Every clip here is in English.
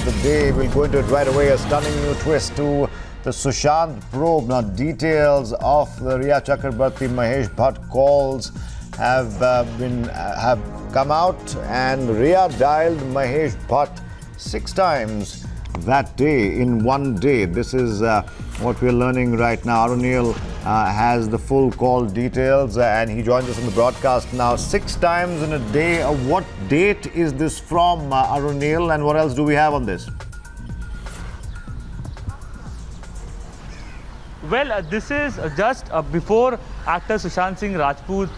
of the day. We'll go into it right away. A stunning new twist to the Sushant probe. Now, details of the Rhea Chakrabarti Mahesh Bhatt calls have come out, and Rhea dialed Mahesh Bhatt 6 times that day in one day. This is what we're learning right now. Arun Neel has the full call details and he joins us on the broadcast now. 6 times in a day. What date is this from, Arun Neel, and what else do we have on this? Well, this is just before actor Sushant Singh Rajput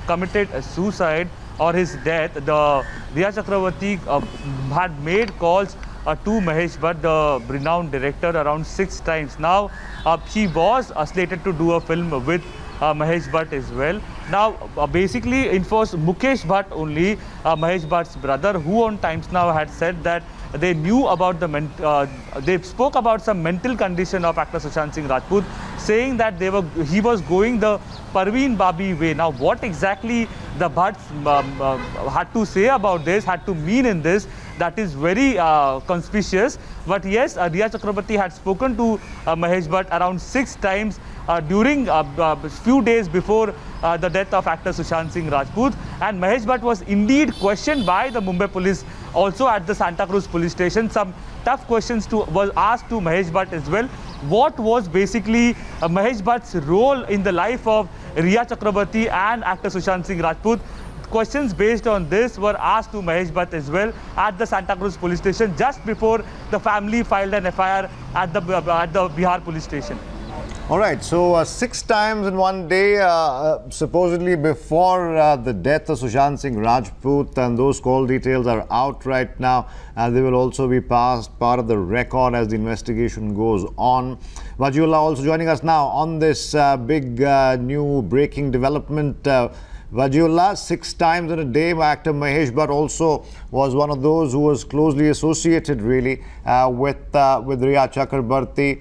committed suicide or his death. The Rhea Chakrabarti had made calls to Mahesh Bhatt, the renowned director, around 6 times. Now, she was slated to do a film with Mahesh Bhatt as well. Now, basically, it was Mukesh Bhatt only, Mahesh Bhatt's brother, who on Times Now had said that they knew about they spoke about some mental condition of actor Sushant Singh Rajput, saying that he was going the Parveen Babi way. Now, what exactly the Bhatts had to say about this, had to mean in this, that is very conspicuous. But yes, Rhea Chakrabarti had spoken to Mahesh Bhatt around 6 times during few days before the death of actor Sushant Singh Rajput. And Mahesh Bhatt was indeed questioned by the Mumbai police, also at the Santa Cruz police station. Some tough questions was asked to Mahesh Bhatt as well. What was basically Mahesh Bhatt's role in the life of Rhea Chakrabarti and actor Sushant Singh Rajput? Questions based on this were asked to Mahesh Bhatt as well at the Santa Cruz police station just before the family filed an FIR at the Bihar police station. All right, so 6 times in one day, supposedly before the death of Sushant Singh Rajput, and those call details are out right now. They will also be passed part of the record as the investigation goes on. Wajiullah also joining us now on this big new breaking development. Wajiullah, 6 times in a day. Actor Mahesh Bhatt also was one of those who was closely associated really with Rhea Chakrabarti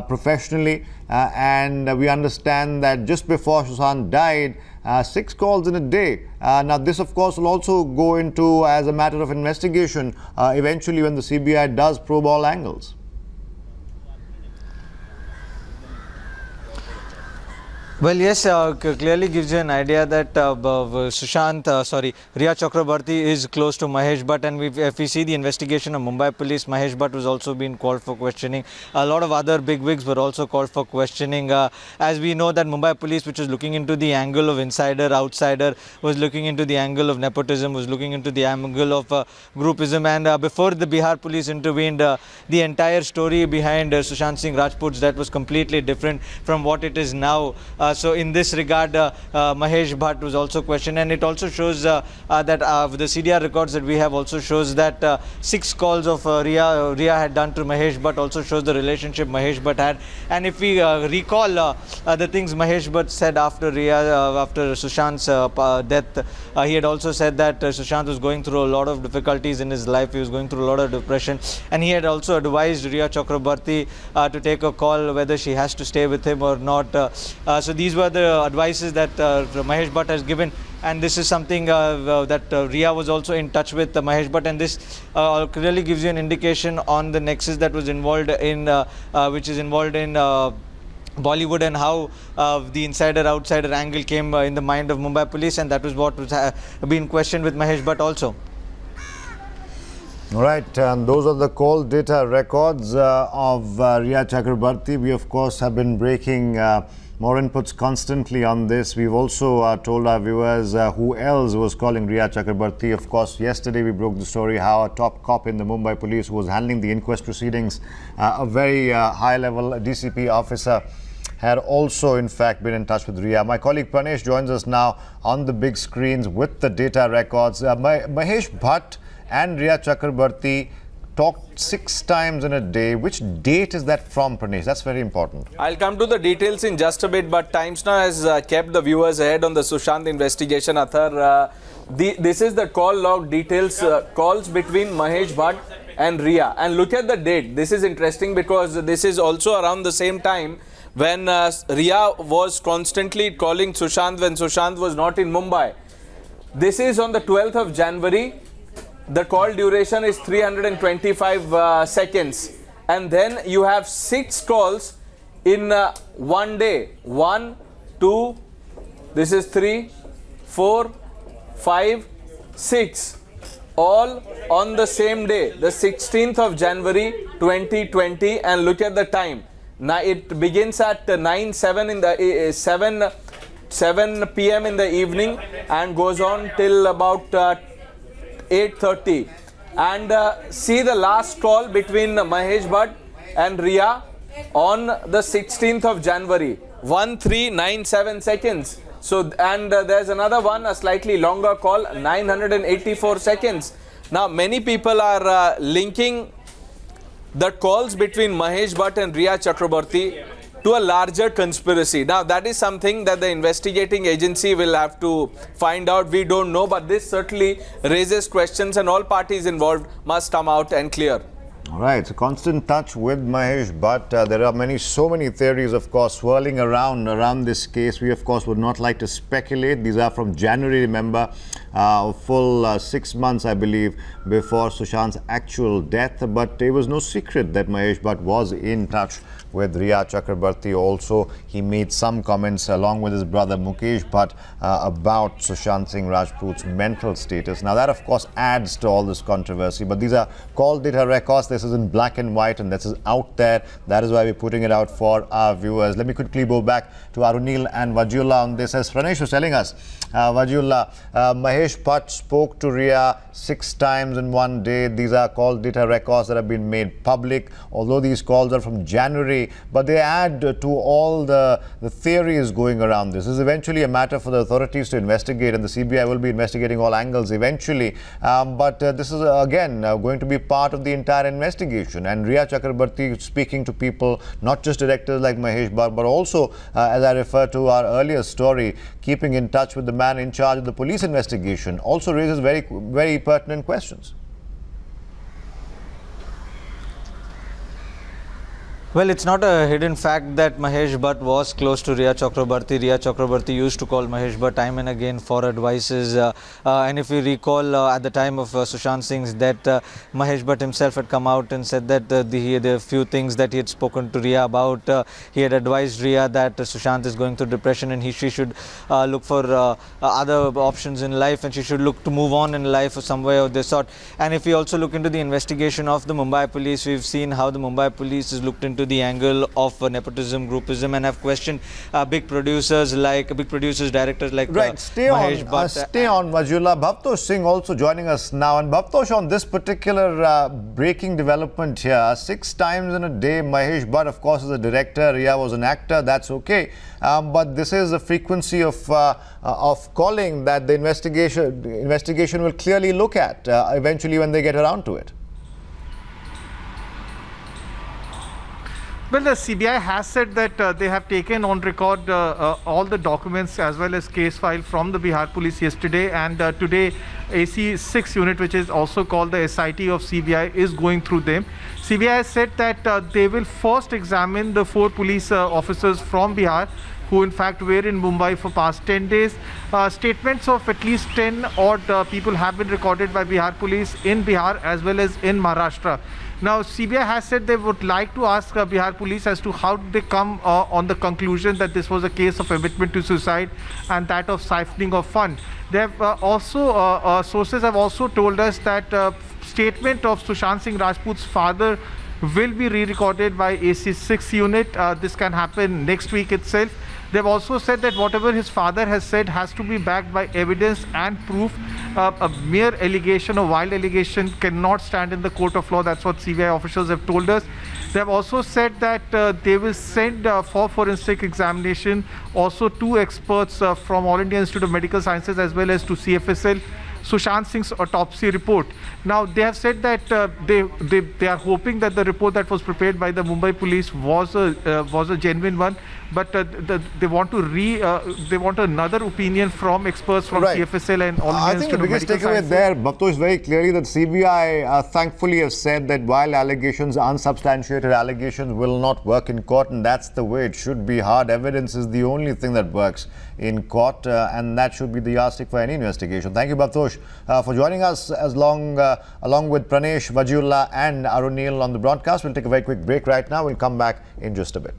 professionally. And we understand that just before Sushant died, 6 calls in a day. Now, this, of course, will also go into as a matter of investigation eventually when the CBI does probe all angles. Well, yes, clearly gives you an idea that Rhea Chakrabarti is close to Mahesh Bhatt, and if we see the investigation of Mumbai police, Mahesh Bhatt was also being called for questioning. A lot of other bigwigs were also called for questioning. As we know that Mumbai police, which was looking into the angle of insider, outsider, was looking into the angle of nepotism, was looking into the angle of groupism, and before the Bihar police intervened, the entire story behind Sushant Singh Rajput's death was completely different from what it is now. So in this regard, Mahesh Bhatt was also questioned, and it also shows that the CDR records that we have also shows that 6 calls of Rhea had done to Mahesh Bhatt also shows the relationship Mahesh Bhatt had. And if we recall the things Mahesh Bhatt said after Sushant's death, he had also said that Sushant was going through a lot of difficulties in his life. He was going through a lot of depression, and he had also advised Rhea Chakrabarti to take a call whether she has to stay with him or not. So these were the advices that Mahesh Bhatt has given, and this is something that Rhea was also in touch with Mahesh Bhatt, and this clearly gives you an indication on the nexus that was involved in Bollywood, and how the insider-outsider angle came in the mind of Mumbai police, and that was what was being questioned with Mahesh Bhatt also. All right, and those are the call data records of Rhea Chakrabarti. We, of course, have been breaking more inputs constantly on this. We've also told our viewers who else was calling Rhea Chakrabarti. Of course, yesterday we broke the story how a top cop in the Mumbai police who was handling the inquest proceedings, a very high-level DCP officer, had also, in fact, been in touch with Rhea. My colleague Pranesh joins us now on the big screens with the data records. Mahesh Bhatt and Rhea Chakrabarti talked 6 times in a day. Which date is that from, Pranesh? That's very important. I'll come to the details in just a bit, but Times Now has kept the viewers ahead on the Sushant investigation. Athar, this is the call log details, calls between Mahesh Bhatt and Rhea. And look at the date. This is interesting because this is also around the same time when Rhea was constantly calling Sushant when Sushant was not in Mumbai. This is on the 12th of January. the call duration is 325 seconds. And then you have 6 calls in one day. 1, 2, this is 3, 4, 5, 6. All on the same day, the 16th of January 2020, and look at the time. Now it begins at 7 in the 7 p.m. in the evening and goes on till about 8:30. And see the last call between Mahesh Bhatt and Riya on the 16th of January, 1397 seconds. So, and there's another one, a slightly longer call, 984 seconds. Now, many people are linking the calls between Mahesh Bhatt and Riya Chakraborty to a larger conspiracy. Now, that is something that the investigating agency will have to find out. We don't know, but this certainly raises questions, and all parties involved must come out and clear. All right, so constant touch with Mahesh Bhatt. There are so many theories, of course, swirling around this case. We, of course, would not like to speculate. These are from January, remember, full 6 months, I believe, before Sushant's actual death. But it was no secret that Mahesh Bhatt was in touch with Riya Chakraborty. Also, he made some comments along with his brother Mukesh Bhatt about Sushant Singh Rajput's mental status. Now, that, of course, adds to all this controversy. But these are call data records. This is in black and white, and this is out there. That is why we're putting it out for our viewers. Let me quickly go back to Arunil and Vajula on this. As Pranesh was telling us, Vajula, Mahesh Bhatt spoke to Riya 6 times in one day. These are call data records that have been made public, although these calls are from January, but they add to all the theories going around this. This is eventually a matter for the authorities to investigate, and the CBI will be investigating all angles eventually. But this is again going to be part of the entire investigation. And Riya Chakraborty speaking to people, not just directors like Mahesh Bhatt, but also, as I referred to our earlier story, keeping in touch with the man in charge of the police investigation, also raises very, very pertinent questions. Well, it's not a hidden fact that Mahesh Bhatt was close to Riya Chakraborty. Riya Chakraborty used to call Mahesh Bhatt time and again for advices. And if you recall, at the time of Sushant Singh's death, Mahesh Bhatt himself had come out and said that there are few things that he had spoken to Riya about. He had advised Riya that Sushant is going through depression and she should look for other options in life, and she should look to move on in life or some way of this sort. And if we also look into the investigation of the Mumbai police, we've seen how the Mumbai police has looked into the angle of nepotism, groupism, and have questioned big producers, directors like Mahesh Bhatt. Stay on, Vajula. Bhavtosh Singh also joining us now. And Bhavtosh, on this particular breaking development here, 6 times in a day, Mahesh Bhatt, of course, is a director, Riya was an actor, that's okay. But this is the frequency of calling that the investigation will clearly look at eventually when they get around to it. Well, the CBI has said that they have taken on record all the documents as well as case file from the Bihar police yesterday, and today AC6 unit, which is also called the SIT of CBI, is going through them. CBI has said that they will first examine the 4 police officers from Bihar who in fact were in Mumbai for past 10 days. Statements of at least 10 odd people have been recorded by Bihar police in Bihar as well as in Maharashtra. Now, CBI has said they would like to ask Bihar police as to how did they come on the conclusion that this was a case of commitment to suicide and that of siphoning of fund. They have sources have also told us that statement of Sushant Singh Rajput's father will be re-recorded by AC6 unit. This can happen next week itself. They've also said that whatever his father has said has to be backed by evidence and proof. A mere allegation or wild allegation cannot stand in the court of law. That's what CBI officials have told us. They have also said that they will send for forensic examination also 2 experts from All India Institute of Medical Sciences as well as to CFSL, Sushant Singh's autopsy report. Now, they have said that they are hoping that the report that was prepared by the Mumbai police was a genuine one, but they want another opinion from experts from CFSL and All India Institute of Medical Sciences. I think the biggest takeaway there, Bhavtosh, is very clearly that CBI thankfully has said that while unsubstantiated allegations will not work in court, and that's the way it should be. Hard evidence is the only thing that works in court, and that should be the yardstick for any investigation. Thank you, Bhavtosh. Santosh, for joining us along with Pranesh, Vajiullah and Arun Neil on the broadcast. We'll take a very quick break right now. We'll come back in just a bit.